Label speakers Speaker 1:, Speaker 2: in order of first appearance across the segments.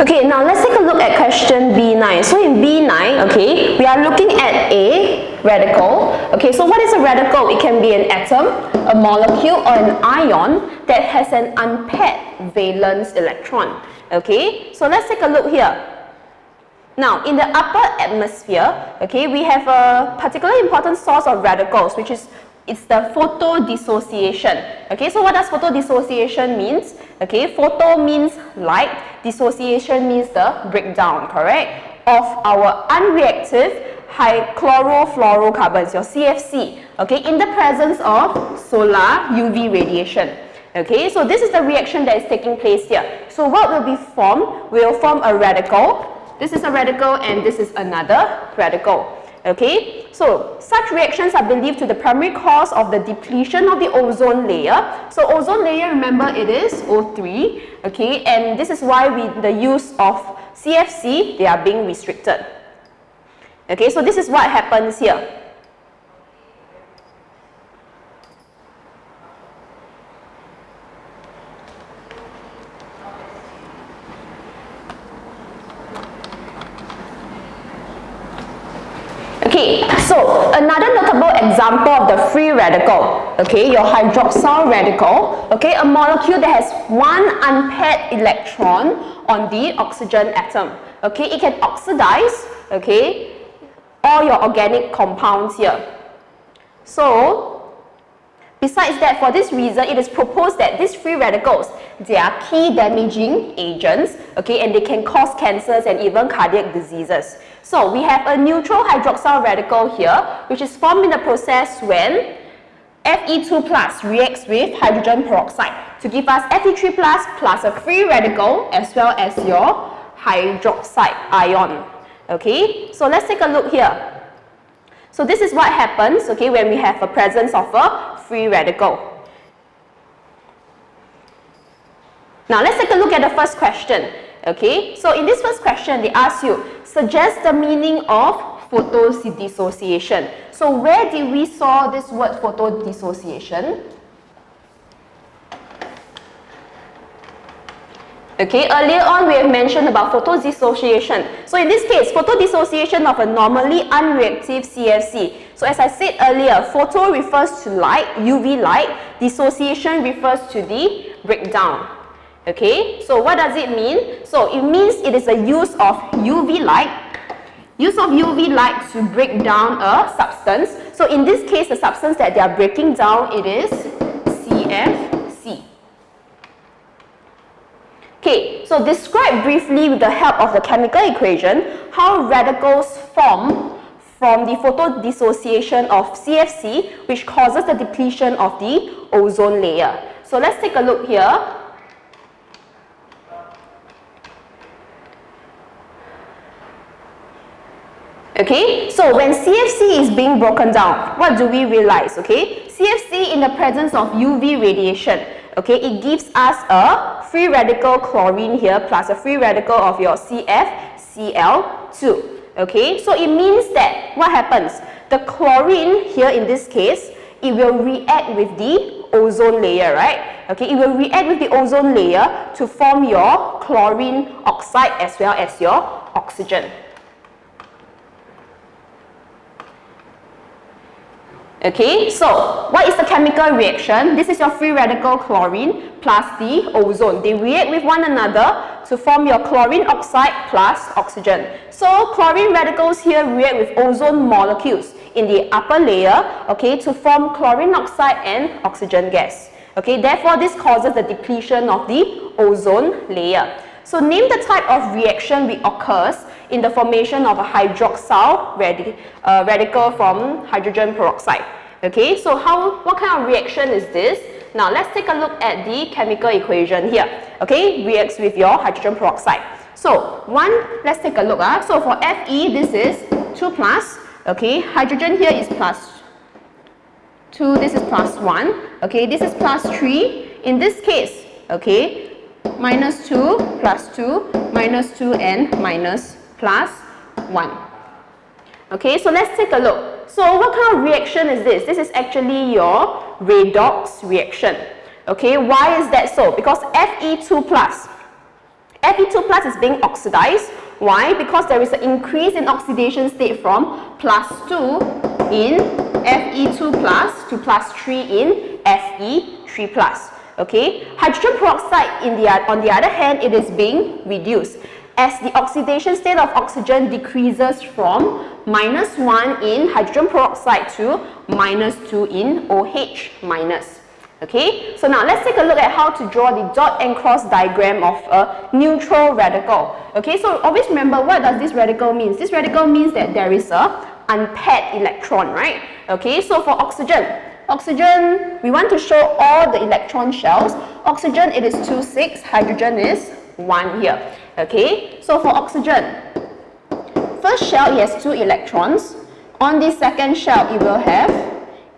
Speaker 1: Okay, now let's take a look at question B9. So in B9, okay, we are looking at a radical. Okay, so what is a radical? It can be an atom, a molecule, or an ion that has an unpaired valence electron. Okay, so let's take a look here. Now, in the upper atmosphere, okay, we have a particularly important source of radicals, which is it's the photodissociation. Okay, so what does photodissociation means? Okay, photo means light, dissociation means the breakdown, correct, of our unreactive high chlorofluorocarbons, your CFC, okay, in the presence of solar UV radiation. Okay, so this is the reaction that is taking place here. So what will be formed? We'll form a radical. This is a radical and this is another radical. Okay, so such reactions are believed to be the primary cause of the depletion of the ozone layer. So ozone layer, remember, it is O3. Okay, and this is why with the use of CFC, they are being restricted. Okay, so this is what happens here. Okay, so another notable example of the free radical, okay, your hydroxyl radical, okay, a molecule that has one unpaired electron on the oxygen atom. Okay, it can oxidize, okay, all your organic compounds here. So, besides that, for this reason, it is proposed that these free radicals, they are key damaging agents, okay, and they can cause cancers and even cardiac diseases. So we have a neutral hydroxyl radical here, which is formed in the process when Fe2 plus reacts with hydrogen peroxide to give us Fe3 plus a free radical as well as your hydroxide ion. Okay, so let's take a look here. So this is what happens, okay, when we have a presence of a free radical. Now let's take a look at the first question. Okay, so in this first question, they ask you, suggest the meaning of photodissociation. So where did we saw this word photodissociation? Okay, earlier on we have mentioned about photodissociation. So in this case, photodissociation of a normally unreactive CFC. So as I said earlier, photo refers to light, UV light. Dissociation refers to the breakdown. Okay, so what does it mean? So it means it is a use of UV light. Use of UV light to break down a substance. So in this case, the substance that they are breaking down, it is CFC. Okay, so describe briefly with the help of the chemical equation how radicals form from the photodissociation of CFC, which causes the depletion of the ozone layer. So let's take a look here. Okay, so when CFC is being broken down, what do we realize? Okay, CFC in the presence of UV radiation, okay, it gives us a free radical chlorine here plus a free radical of your CFCl2. Okay, so it means that what happens? The chlorine here in this case, it will react with the ozone layer, right? Okay, it will react with the ozone layer to form your chlorine oxide as well as your oxygen. Okay, so what is the chemical reaction? This is your free radical chlorine plus the ozone. They react with one another to form your chlorine oxide plus oxygen. So chlorine radicals here react with ozone molecules in the upper layer, okay, to form chlorine oxide and oxygen gas. Okay, therefore this causes the depletion of the ozone layer. So name the type of reaction which occurs in the formation of a hydroxyl radical from hydrogen peroxide. Okay, so what kind of reaction is this? Now let's take a look at the chemical equation here. Okay, reacts with your hydrogen peroxide. So let's take a look. So for Fe, this is 2 plus. Okay, hydrogen here is plus 2, this is plus 1. Okay, this is plus 3. In this case, okay, minus 2, plus 2, minus 2 and minus plus 1. Okay, so let's take a look. So what kind of reaction is this? This is actually your redox reaction. Okay, why is that so? Because Fe2 plus Fe2 plus is being oxidized. Why? Because there is an increase in oxidation state from +2 in Fe2 plus to +3 in Fe3 plus. Okay, hydrogen peroxide on the other hand, it is being reduced as the oxidation state of oxygen decreases from -1 in hydrogen peroxide to -2 in OH minus. Okay, so now let's take a look at how to draw the dot and cross diagram of a neutral radical. Okay, so always remember, what does this radical mean? This radical means that there is a unpaired electron, right? Okay, so for oxygen, we want to show all the electron shells. Oxygen, it is 2, 6, hydrogen is 1 here. Okay, so for oxygen, first shell, it has 2 electrons. On the second shell, it will have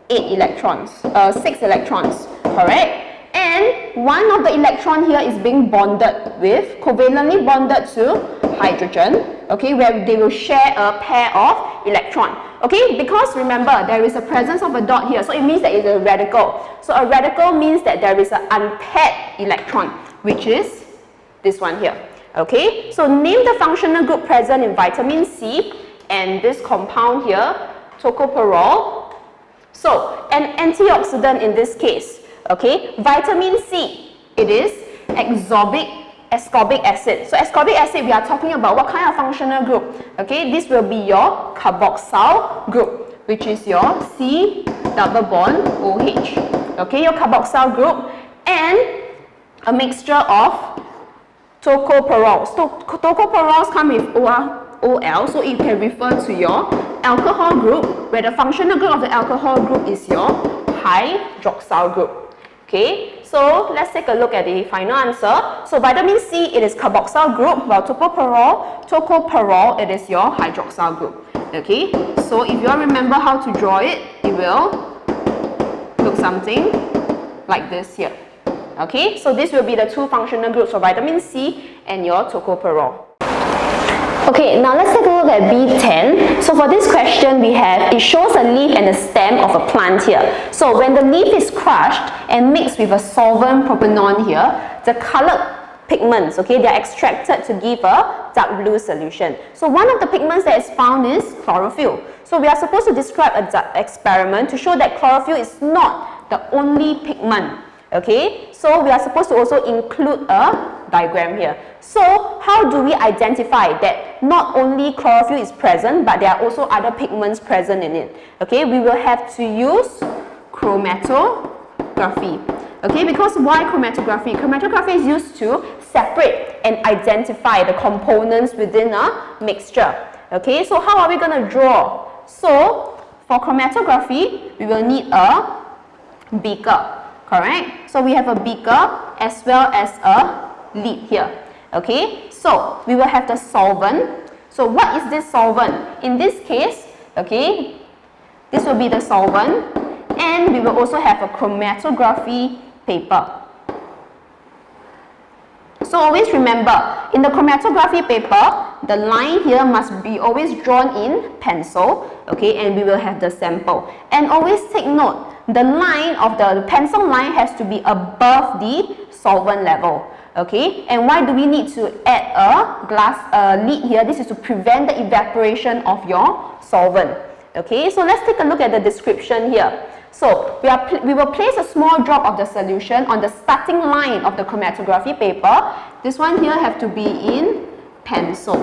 Speaker 1: 6 electrons, correct? And one of the electron here is being bonded with, covalently bonded to hydrogen, okay, where they will share a pair of electron. Okay, because remember, there is a presence of a dot here, so it means that it's a radical. So a radical means that there is an unpaired electron, which is this one here. Okay, so name the functional group present in vitamin C and this compound here, tocopherol. So, an antioxidant in this case, okay, vitamin C, it is ascorbic acid. So, ascorbic acid, we are talking about what kind of functional group? Okay, this will be your carboxyl group, which is your C double bond OH. Okay, your carboxyl group, and a mixture of tocopherols. So, tocopherols come with OL, so it can refer to your alcohol group, where the functional group of the alcohol group is your hydroxyl group. Okay, so let's take a look at the final answer. So vitamin C, it is carboxyl group, while tocopherol, it is your hydroxyl group. Okay, so if you all remember how to draw it, it will look something like this here. Okay, so this will be the 2 functional groups for vitamin C and your tocopherol. Okay, now let's take a look at B10. So for this question, it shows a leaf and a stem of a plant here. So when the leaf is crushed and mixed with a solvent propanol here, the colored pigments, okay, they are extracted to give a dark blue solution. So one of the pigments that is found is chlorophyll. So we are supposed to describe an experiment to show that chlorophyll is not the only pigment. Okay, so we are supposed to also include a diagram here. So how do we identify that not only chlorophyll is present, but there are also other pigments present in it? Okay, we will have to use chromatography. Okay, because why chromatography? Chromatography is used to separate and identify the components within a mixture. Okay, so how are we going to draw? So for chromatography, we will need a beaker. Correct? So we have a beaker as well as a lid here. Okay? So we will have the solvent. So what is this solvent? In this case, okay, this will be the solvent, and we will also have a chromatography paper. So always remember, in the chromatography paper, the line here must be always drawn in pencil, okay, and we will have the sample. And always take note, the line of the pencil line has to be above the solvent level, okay. And why do we need to add a glass lid here? This is to prevent the evaporation of your solvent, okay. So let's take a look at the description here. So we will place a small drop of the solution on the starting line of the chromatography paper. This one here have to be in pencil,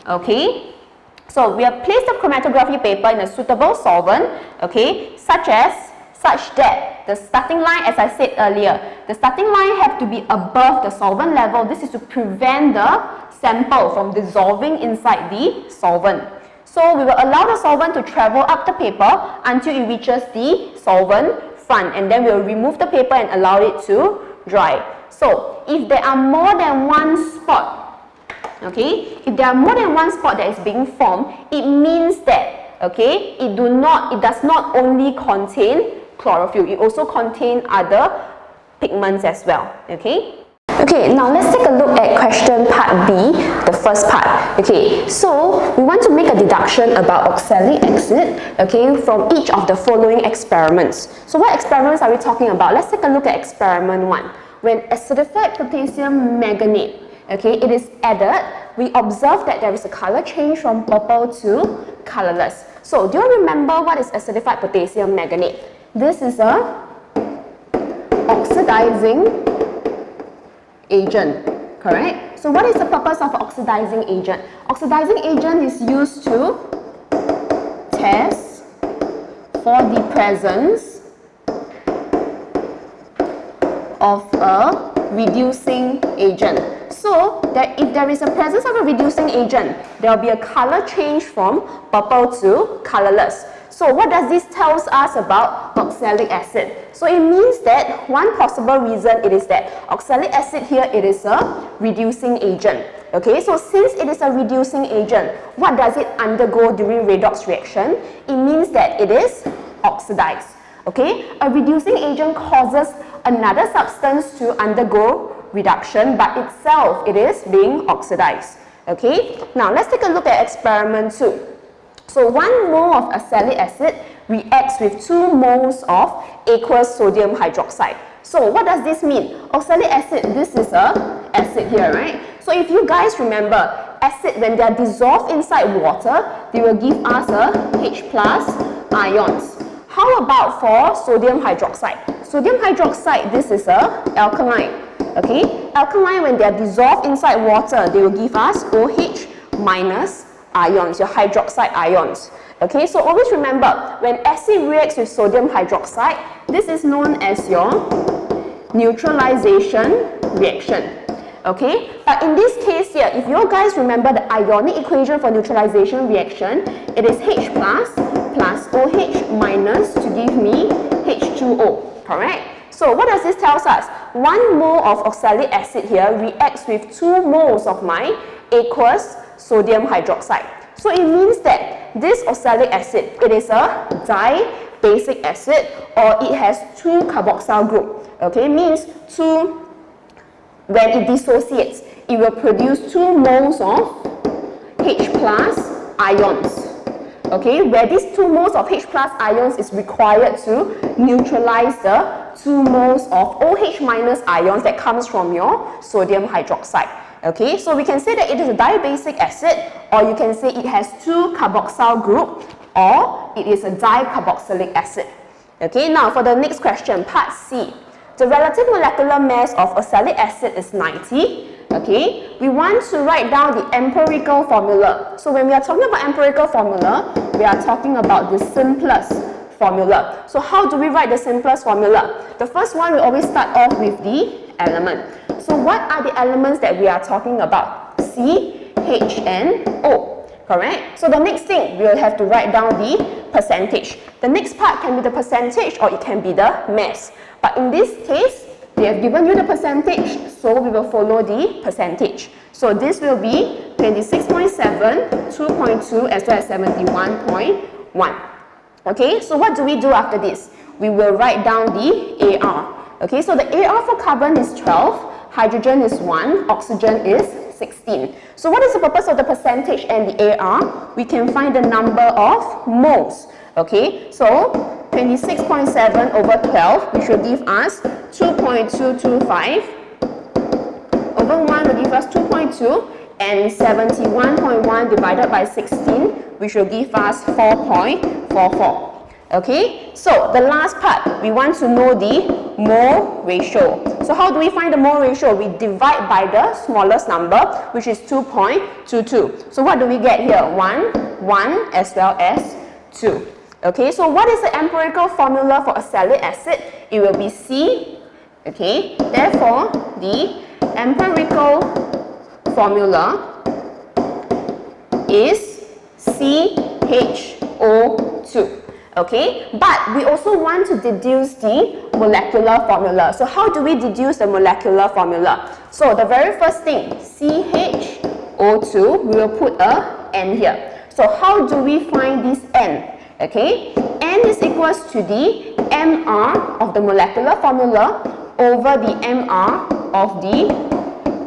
Speaker 1: okay. So we have placed the chromatography paper in a suitable solvent, okay, such that the starting line, as I said earlier, the starting line have to be above the solvent level. This is to prevent the sample from dissolving inside the solvent. So we will allow the solvent to travel up the paper until it reaches the solvent front, and then we will remove the paper and allow it to dry. So if there are more than one spot, okay, if there are more than one spot that is being formed, it means that, okay, it does not only contain chlorophyll, it also contains other pigments as well, okay. Okay, now let's take a look at question part B, the first part. Okay, so we want to make a deduction about oxalic acid, okay, from each of the following experiments. So what experiments are we talking about? Let's take a look at experiment 1. When acidified potassium manganate, okay, it is added, we observe that there is a color change from purple to colorless. So do you remember what is acidified potassium manganate? This is a oxidizing agent, correct? So what is the purpose of oxidizing agent? Oxidizing agent is used to test for the presence of a reducing agent. So that if there is a presence of a reducing agent, there will be a color change from purple to colorless. So what does this tell us about oxalic acid? So it means that one possible reason it is that oxalic acid here, it is a reducing agent. Okay, so since it is a reducing agent, what does it undergo during redox reaction? It means that it is oxidized. Okay, a reducing agent causes another substance to undergo reduction, but itself it is being oxidized. Okay, now let's take a look at experiment 2. So 1 mole of oxalic acid reacts with 2 moles of aqueous sodium hydroxide. So what does this mean? Oxalic acid, this is a acid here, right? So if you guys remember, acid when they are dissolved inside water, they will give us a H plus ions. How about for sodium hydroxide? Sodium hydroxide, this is a alkaline. Okay, alkaline when they are dissolved inside water, they will give us OH minus ions, your hydroxide ions. Okay, so always remember, when acid reacts with sodium hydroxide, this is known as your neutralization reaction. Okay, but in this case here, if you guys remember the ionic equation for neutralization reaction, it is H plus OH minus to give me H2O, correct? So what does this tell us? 1 mole of oxalic acid here reacts with 2 moles of my aqueous sodium hydroxide. So it means that this oxalic acid, it is a di-basic acid, or it has 2 carboxyl group. Okay, means 2, when it dissociates, it will produce 2 moles of H plus ions. Okay, where these 2 moles of H plus ions is required to neutralize the 2 moles of OH minus ions that comes from your sodium hydroxide. Okay, so we can say that it is a dibasic acid, or you can say it has 2 carboxyl group, or it is a dicarboxylic acid. Okay, now for the next question, part C. The relative molecular mass of oxalic acid is 90. Okay, we want to write down the empirical formula. So when we are talking about empirical formula, we are talking about the simplest formula. So how do we write the simplest formula? The first one, we always start off with the element. So what are the elements that we are talking about? C, H, and O. Correct? So the next thing, we will have to write down the percentage. The next part can be the percentage, or it can be the mass. But in this case, they have given you the percentage, so we will follow the percentage. So this will be 26.7, 2.2, as well as 71.1. Okay, so what do we do after this? We will write down the AR. Okay, so the AR for carbon is 12, hydrogen is 1, oxygen is 16. So what is the purpose of the percentage and the AR? We can find the number of moles. Okay, so 26.7 over 12, which will give us 2.225. Over 1 will give us 2.2, and 71.1 divided by 16, which will give us 4.44. Okay, so the last part, we want to know the mole ratio. So how do we find the mole ratio? We divide by the smallest number, which is 2.22. So what do we get here? 1, as well as 2. Okay, so what is the empirical formula for oxalic acid? It will be C. Okay, therefore, the empirical formula is CHO2. Okay, but we also want to deduce the molecular formula. So how do we deduce the molecular formula? So the very first thing, CHO2, we will put a N here. So how do we find this N? Okay, N is equals to the MR of the molecular formula over the MR of the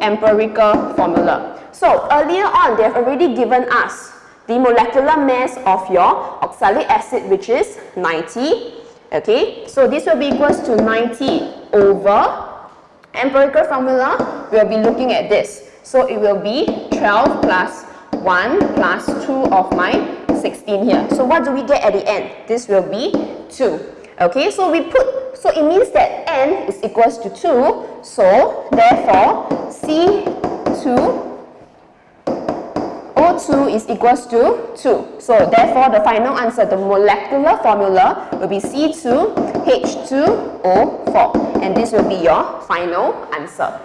Speaker 1: empirical formula. So earlier on, they have already given us the molecular mass of your oxalic acid, which is 90. Okay, so this will be equals to 90 over empirical formula. We will be looking at this. So it will be 12 plus 1 plus 2 of my 16 here. So what do we get at the end? This will be 2. Okay, so it means that n is equals to 2. So therefore C2 O2 is equals to 2. So therefore the final answer, the molecular formula will be C2H2O4, and this will be your final answer.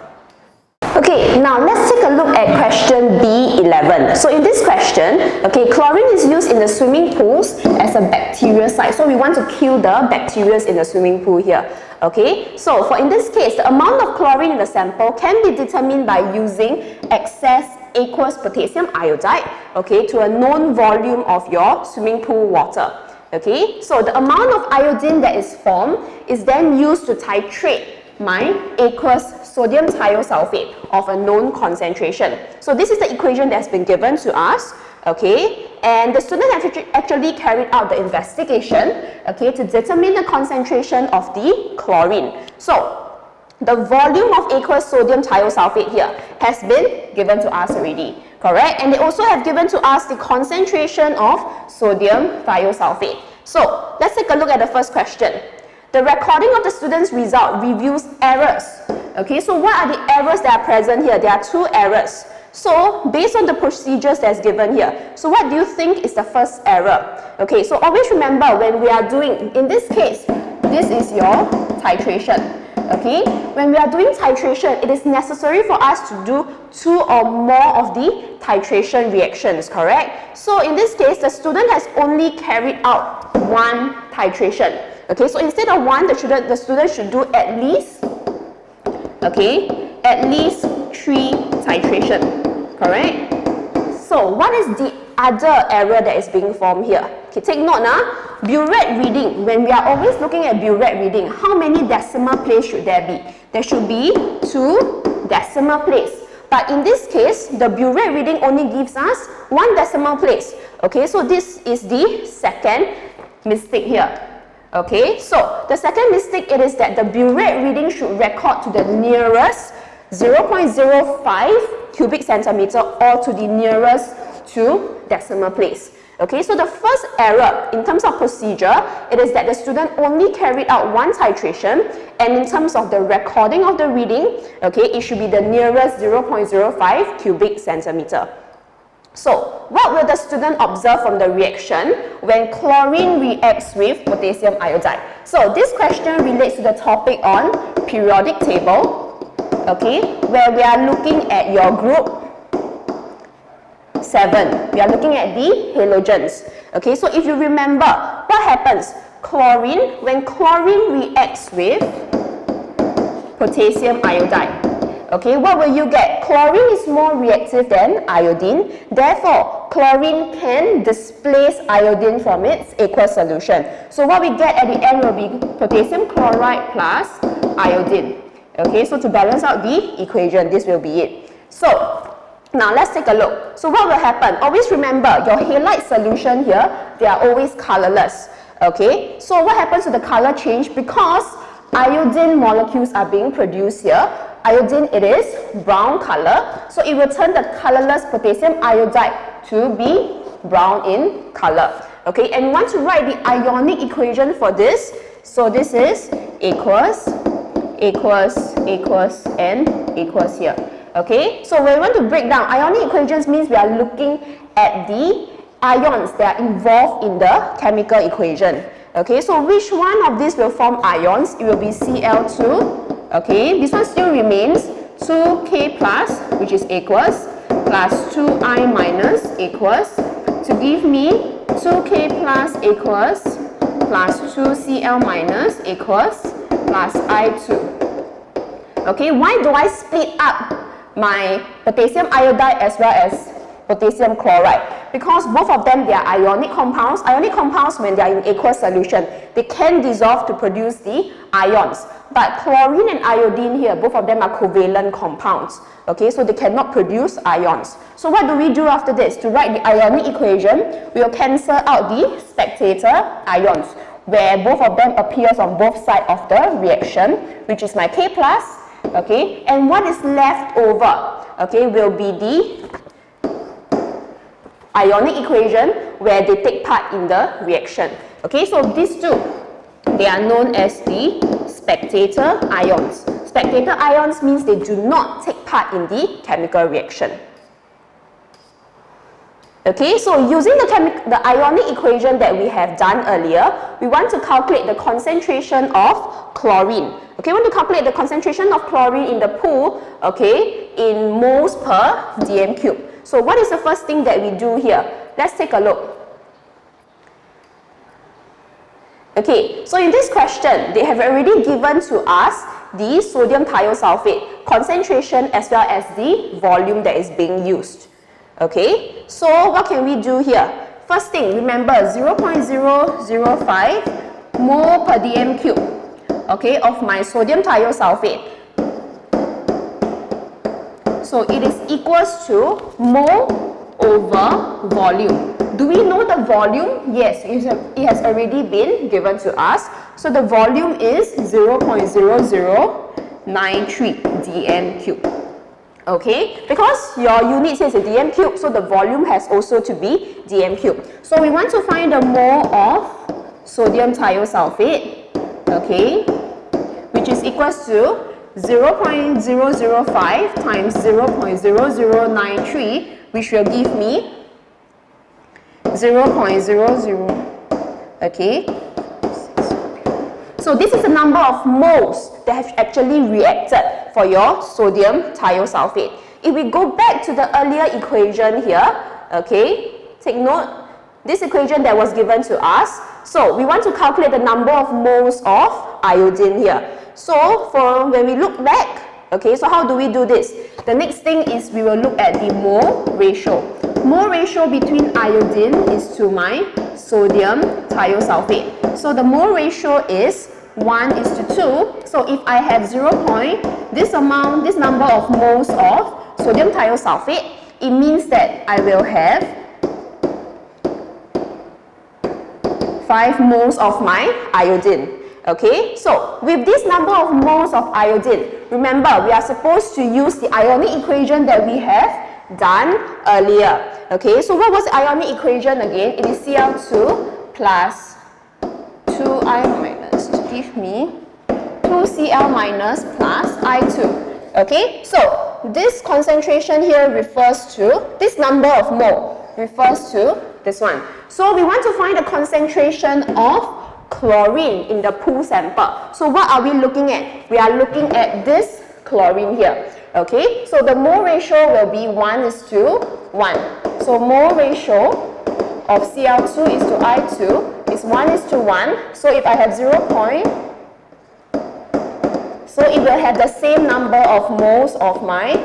Speaker 1: Okay, now let's take a look at question B11. So in this question, okay, chlorine is used in the swimming pools as a bactericide. So we want to kill the bacteria in the swimming pool here. Okay, so in this case, the amount of chlorine in the sample can be determined by using excess aqueous potassium iodide, okay, to a known volume of your swimming pool water. Okay, so the amount of iodine that is formed is then used to titrate my aqueous sodium thiosulfate of a known concentration. So this is the equation that's been given to us, okay, and the student has actually carried out the investigation, okay, to determine the concentration of the chlorine. So the volume of aqueous sodium thiosulfate here has been given to us already, correct? And they also have given to us the concentration of sodium thiosulfate. So let's take a look at the first question. The recording of the student's result reveals errors. Okay, so what are the errors that are present here? There are 2 errors. So based on the procedures that's given here, so what do you think is the first error? Okay, so always remember when we are doing, in this case, this is your titration. Okay, when we are doing titration, it is necessary for us to do 2 or more of the titration reactions, correct? So in this case, the student has only carried out 1 titration. Okay, so instead of 1, the student should do at least, okay, at least 3 titration, correct? So what is the other error that is being formed here? Okay, take note now. Burette reading, when we are always looking at burette reading, how many decimal place should there be? There should be 2 decimal place. But in this case, the burette reading only gives us 1 decimal place. Okay, so this is the second mistake here. Okay, so the second mistake, it is that the burette reading should record to the nearest 0.05 cubic centimeter or to the nearest 2 decimal place. Okay, so the first error in terms of procedure, it is that the student only carried out 1 titration, and in terms of the recording of the reading, okay, it should be the nearest 0.05 cubic centimeter. So, what will the student observe from the reaction when chlorine reacts with potassium iodide? So, this question relates to the topic on periodic table, okay, where we are looking at your group 7. We are looking at the halogens. Okay, so if you remember, what happens? When chlorine reacts with potassium iodide, okay, what will you get? Chlorine is more reactive than iodine. Therefore, chlorine can displace iodine from its aqueous solution. So what we get at the end will be potassium chloride plus iodine. Okay, so to balance out the equation, this will be it. So now let's take a look. So what will happen? Always remember, your halide solution here, they are always colorless. Okay, so what happens to the color change? Because iodine molecules are being produced here, iodine, it is brown color, so it will turn the colorless potassium iodide to be brown in color. Okay, and we want to write the ionic equation for this. So this is aqueous, aqueous, aqueous, and aqueous here. Okay, so when we want to break down ionic equations, means we are looking at the ions that are involved in the chemical equation. Okay, so which one of these will form ions? It will be Cl2. Okay, this one still remains 2K plus, which is aqueous, plus 2I minus aqueous, to give me 2K plus aqueous plus 2Cl minus aqueous plus I2. Okay, why do I split up my potassium iodide as well as potassium chloride? Because both of them, they are ionic compounds. Ionic compounds, when they are in aqueous solution, they can dissolve to produce the ions. But chlorine and iodine here, both of them are covalent compounds. Okay, so they cannot produce ions. So what do we do after this? To write the ionic equation, we will cancel out the spectator ions, where both of them appears on both sides of the reaction, which is my K plus. Okay, and what is left over? okay, will be the ionic equation where they take part in the reaction. Okay, so these two, they are known as the spectator ions. Spectator ions means they do not take part in the chemical reaction. Okay, so using the ionic equation that we have done earlier, we want to calculate the concentration of chlorine. Okay, we want to calculate the concentration of chlorine in the pool, okay, in moles per dm cube. So what is the first thing that we do here? Let's take a look. Okay, so in this question, they have already given to us the sodium thiosulfate concentration as well as the volume that is being used. Okay, so what can we do here? First thing, remember 0.005 mole per dm cube, okay, of my sodium thiosulfate. So it is equals to mole over volume. Do we know the volume? Yes, it has already been given to us. So the volume is 0.0093 dm cube. Okay, because your unit says a dm cube, so the volume has also to be dm cube. So we want to find the mole of sodium thiosulfate, okay, which is equals to 0.005 times 0.0093, which will give me 0.00, okay. So this is the number of moles that have actually reacted for your sodium thiosulfate. If we go back to the earlier equation here, okay, take note, this equation that was given to us. So we want to calculate the number of moles of iodine here. So for when we look back, okay, so how do we do this? The next thing is we will look at the mole ratio. Mole ratio between iodine is to my sodium thiosulfate. So the mole ratio is 1:2. So if I have this number of moles of sodium thiosulfate, it means that I will have 5 moles of my iodine. Okay, so with this number of moles of iodine, remember we are supposed to use the ionic equation that we have done earlier. Okay, so what was the ionic equation again? It is Cl2 plus 2I minus to give me 2Cl minus plus I2. Okay, so this concentration here refers to, this number of mole refers to this one. So we want to find the concentration of chlorine in the pool sample. So what are we looking at? We are looking at this chlorine here. Okay, so the mole ratio will be 1:1. So mole ratio of Cl2 is to I2 is 1:1. So if I have so it will have the same number of moles of my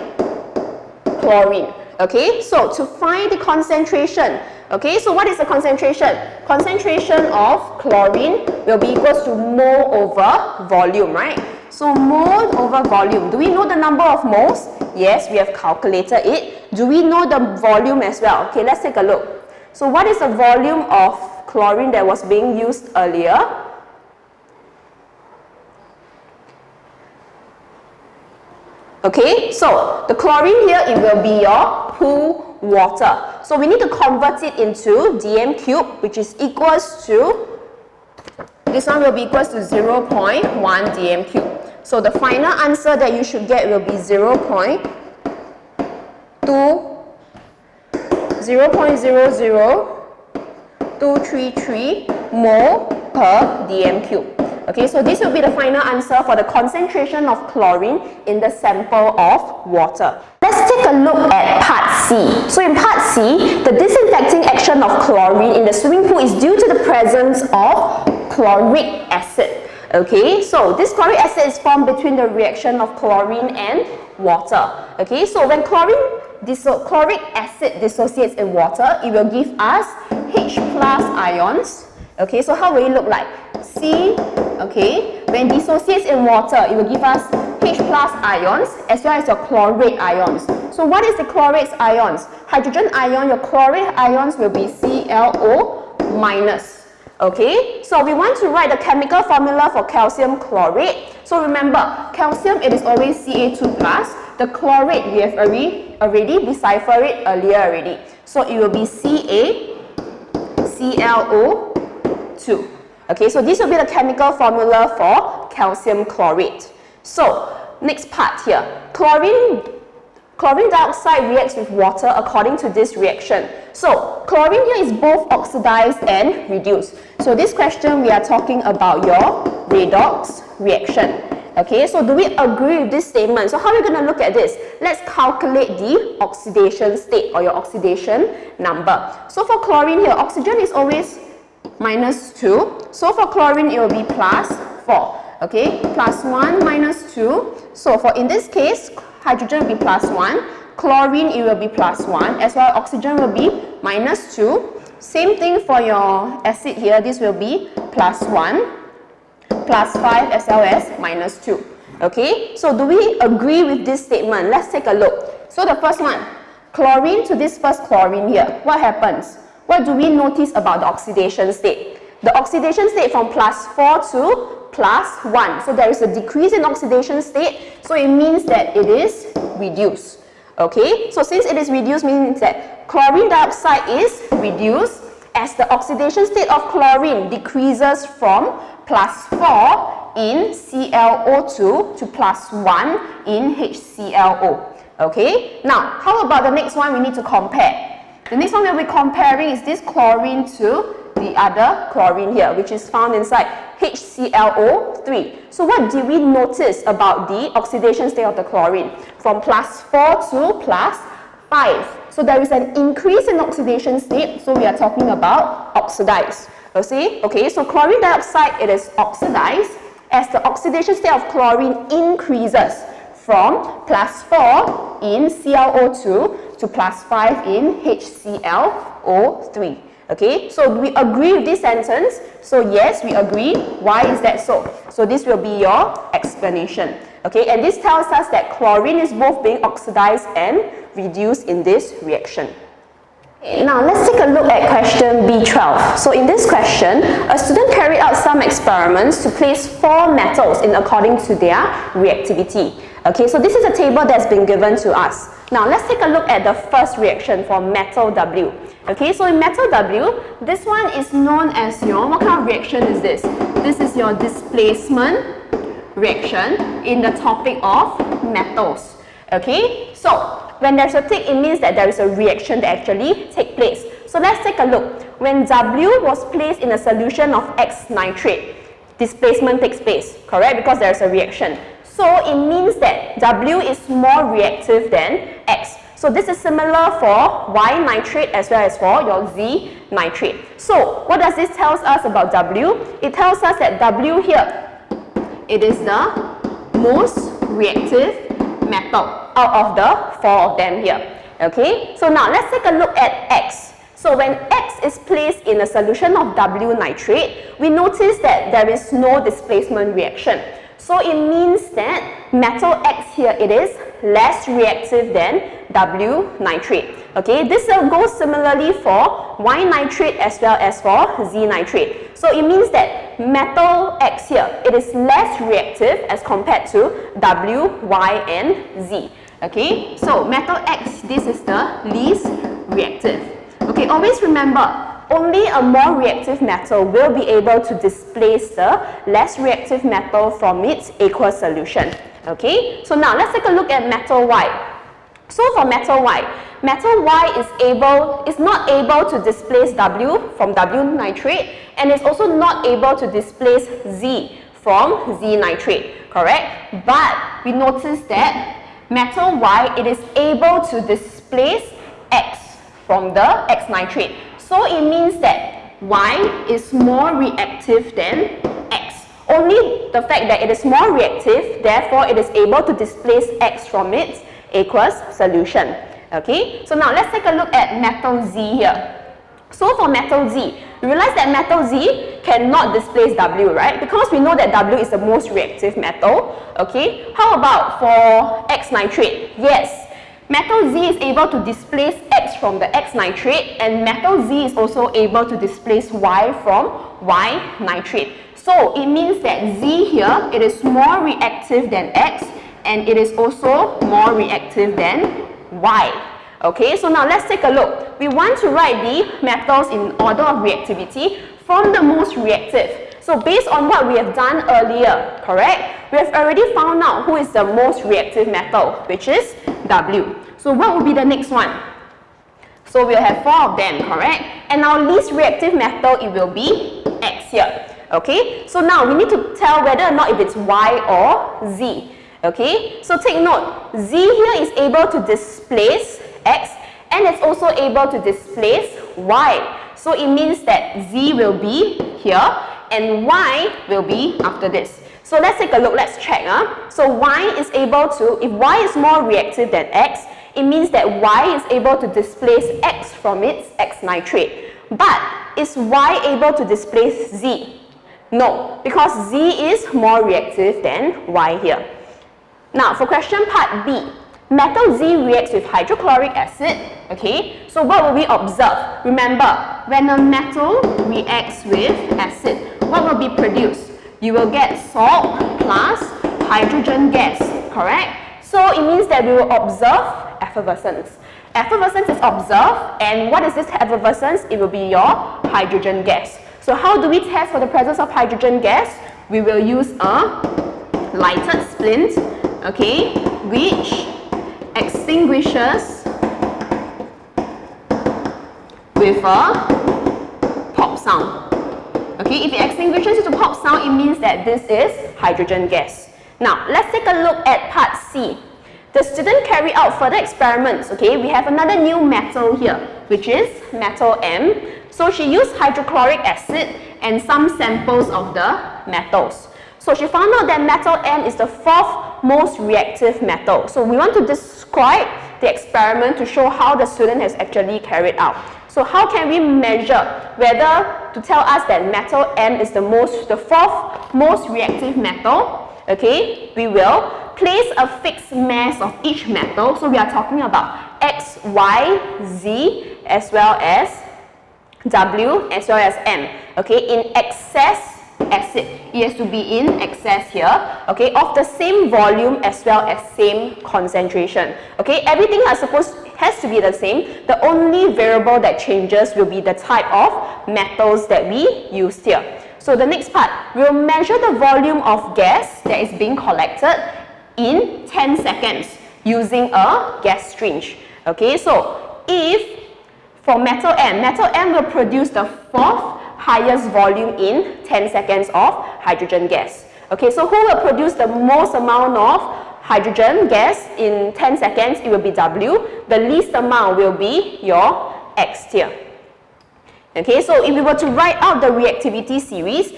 Speaker 1: chlorine. Okay, so to find the concentration, okay, so what is the concentration? Concentration of chlorine will be equals to mole over volume, right? So mole over volume. Do we know the number of moles? Yes, we have calculated it. Do we know the volume as well? Okay, let's take a look. So what is the volume of chlorine that was being used earlier? Okay, so the chlorine here, it will be your pool water. So we need to convert it into dm cube, which is equals to, this one will be equals to 0.1 dm cube. So the final answer that you should get will be 0.00233 mole per dm cube. Okay, so this will be the final answer for the concentration of chlorine in the sample of water. Let's take a look at part C. So in part C, the disinfecting action of chlorine in the swimming pool is due to the presence of chloric acid. Okay, so this chloric acid is formed between the reaction of chlorine and water. Okay, so when chloric acid dissociates in water, it will give us H plus ions. Okay, so how will it look like? C, okay, when dissociates in water, it will give us H plus ions as well as your chlorate ions. So what is the chlorate ions? Hydrogen ion, your chlorate ions will be ClO minus. Okay, so we want to write the chemical formula for calcium chlorate. So remember, calcium, it is always Ca2 plus. the chlorate, we have already deciphered it earlier already. So it will be CaClO2. Okay, so this will be the chemical formula for calcium chlorate. So next part here, chlorine dioxide reacts with water according to this reaction. So chlorine here is both oxidized and reduced. So this question we are talking about your redox reaction. Okay, so do we agree with this statement? So how are we going to look at this? Let's calculate the oxidation state or your oxidation number. So for chlorine here, oxygen is always -2. So for chlorine, it will be +4. Okay, +1 -2. So for in this case, hydrogen will be +1. Chlorine, it will be +1. As well, oxygen will be -2. Same thing for your acid here. This will be +1. +5 as well as -2. Okay, so do we agree with this statement? Let's take a look. So the first one, chlorine to this first chlorine here, what happens? What do we notice about the oxidation state? The oxidation state from +4 to +1. So there is a decrease in oxidation state. So it means that it is reduced. Okay, so since it is reduced, means that chlorine dioxide is reduced as the oxidation state of chlorine decreases from +4 in ClO2 to +1 in HClO. Okay, now how about the next one we need to compare? The next one we'll be comparing is this chlorine to the other chlorine here, which is found inside HClO3. So what do we notice about the oxidation state of the chlorine? From +4 to +5. So there is an increase in oxidation state, so we are talking about oxidized. You see? Okay, so chlorine dioxide, it is oxidized as the oxidation state of chlorine increases from +4 in ClO2 to +5 in HClO3. Okay, so do we agree with this sentence? So yes, we agree. Why is that so? So this will be your explanation. Okay, and this tells us that chlorine is both being oxidized and reduced in this reaction. Now let's take a look at question B12. So in this question, a student carried out some experiments to place 4 metals in according to their reactivity. Okay, so this is a table that's been given to us. Now let's take a look at the first reaction for metal W. Okay, so in metal W, this one is known as your, what kind of reaction is this? This is your displacement reaction in the topic of metals. Okay, so when there's a tick, it means that there is a reaction that actually takes place. So let's take a look. When W was placed in a solution of X nitrate, displacement takes place, correct? Because there's a reaction. So it means that W is more reactive than X. So this is similar for Y nitrate as well as for your Z nitrate. So what does this tell us about W? It tells us that W here, it is the most reactive metal out of the 4 of them here. Okay, so now let's take a look at X. So when X is placed in a solution of W nitrate, we notice that there is no displacement reaction. So it means that metal X here, it is less reactive than W nitrate. Okay, this goes similarly for Y nitrate as well as for Z nitrate. So it means that metal X here, it is less reactive as compared to W, Y and Z. Okay, so metal X, this is the least reactive. Okay, always remember, only a more reactive metal will be able to displace the less reactive metal from its aqueous solution. Okay, so now let's take a look at metal Y. So for metal Y is not able to displace W from W nitrate, and is also not able to displace Z from Z nitrate, correct? But we notice that metal Y, it is able to displace X from the X nitrate. So it means that Y is more reactive than X. Only the fact that it is more reactive, therefore it is able to displace X from its aqueous solution. Okay, so now let's take a look at metal Z here. So for metal Z, you realize that metal Z cannot displace W, right? Because we know that W is the most reactive metal. Okay, how about for X nitrate? Yes, metal Z is able to displace X from the X nitrate, and metal Z is also able to displace Y from Y nitrate. So it means that Z here, it is more reactive than X, and it is also more reactive than Y. Okay, so now let's take a look. We want to write the metals in order of reactivity from the most reactive. So based on what we have done earlier, correct? We have already found out who is the most reactive metal, which is W. So what will be the next one? So we'll have 4 of them, correct? And our least reactive metal, it will be X here. Okay, so now we need to tell whether or not if it's Y or Z. Okay, so take note, Z here is able to displace X and it's also able to displace Y. So it means that Z will be here and Y will be after this. So let's take a look, let's check. So Y is able to, if Y is more reactive than X, it means that Y is able to displace X from its X nitrate. But is Y able to displace Z? No, because Z is more reactive than Y here. Now for question part B, metal Z reacts with hydrochloric acid. Okay, so what will we observe? Remember, when a metal reacts with acid, what will be produced? You will get salt plus hydrogen gas, correct? So it means that we will observe effervescence. Effervescence is observed, and what is this effervescence? It will be your hydrogen gas. So how do we test for the presence of hydrogen gas? We will use a lighted splint, okay, which extinguishes with a pop sound. Okay, if it extinguishes with a pop sound, it means that this is hydrogen gas. Now, let's take a look at part C. The student carried out further experiments. Okay, we have another new metal here, which is metal M. So she used hydrochloric acid and some samples of the metals. So she found out that metal M is the 4th most reactive metal. So we want to describe the experiment to show how the student has actually carried out. So how can we measure whether to tell us that metal M is the 4th most reactive metal? Okay, we will place a fixed mass of each metal. So we are talking about X, Y, Z, as well as W, as well as M. Okay, in excess acid. It has to be in excess here, okay, of the same volume as well as same concentration. Okay, everything has to be the same. The only variable that changes will be the type of metals that we used here. So the next part, we'll measure the volume of gas that is being collected in 10 seconds using a gas syringe. Okay, so if for metal M will produce the 4th highest volume in 10 seconds of hydrogen gas. Okay, so who will produce the most amount of hydrogen gas in 10 seconds? It will be W. The least amount will be your X here. Okay, so if we were to write out the reactivity series,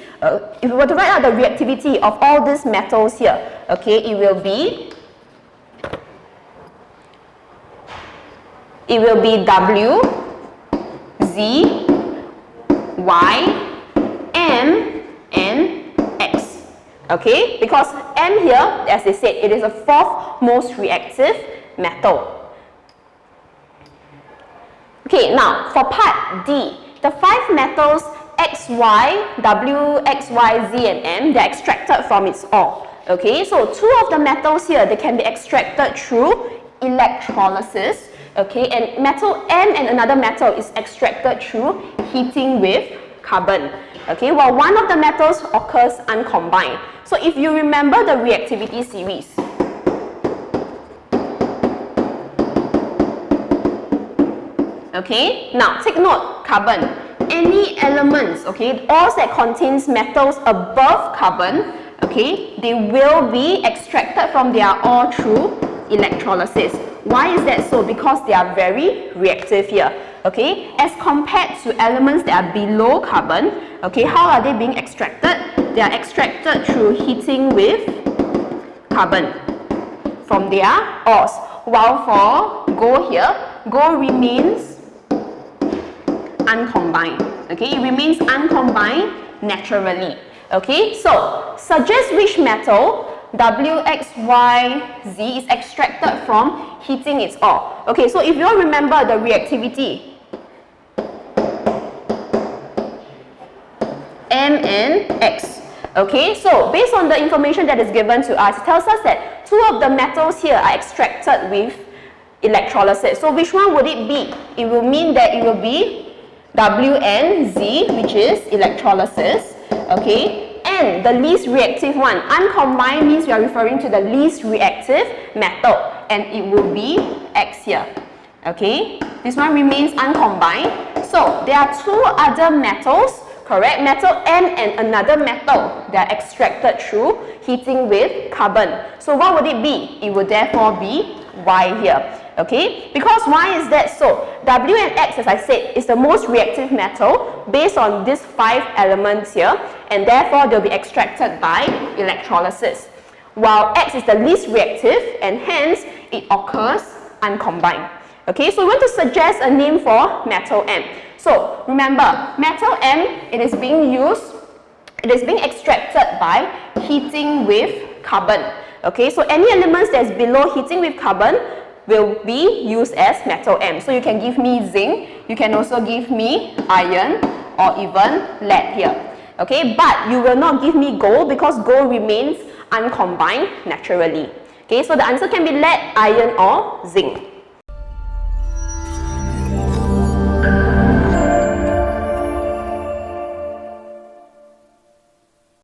Speaker 1: if we were to write out the reactivity of all these metals here, okay, it will be W, Z, Y, M, and X. Okay, because M here, as they said, it is the 4th most reactive metal. Okay, now for part D, the 5 metals X, Y, W, X, Y, Z, and M, they are extracted from its ore. Okay, so 2 of the metals here, they can be extracted through electrolysis. Okay, and metal M and another metal is extracted through heating with carbon. Okay, while one of the metals occurs uncombined. So if you remember the reactivity series, okay, now take note, carbon. Any elements, okay, ores that contains metals above carbon, okay, they will be extracted from their ore through electrolysis. Why is that so? Because they are very reactive here. Okay, as compared to elements that are below carbon, okay, how are they being extracted? They are extracted through heating with carbon from their ores. While for gold here, gold remains uncombined. Okay, it remains uncombined naturally. Okay, so suggest which metal W, X, Y, Z is extracted from heating its ore. Okay, so if you all remember the reactivity, M and X. Okay, so based on the information that is given to us, it tells us that two of the metals here are extracted with electrolysis. So which one would it be? It will mean that it will be WNZ, which is electrolysis. Okay, and the least reactive one, uncombined, means we are referring to the least reactive metal, and it will be X here. Okay, this one remains uncombined. So there are two other metals, correct? Metal M and another metal that are extracted through heating with carbon. So what would it be? It would therefore be Y here. Okay, because why is that so? W and X, as I said, is the most reactive metal based on these 5 elements here, and therefore they'll be extracted by electrolysis. While X is the least reactive, and hence it occurs uncombined. Okay, so we want to suggest a name for metal M. So remember, metal M, it is being extracted by heating with carbon. Okay, so any elements that's below heating with carbon will be used as metal M. So you can give me zinc, you can also give me iron, or even lead here. Okay, but you will not give me gold because gold remains uncombined naturally. Okay, so the answer can be lead, iron, or zinc.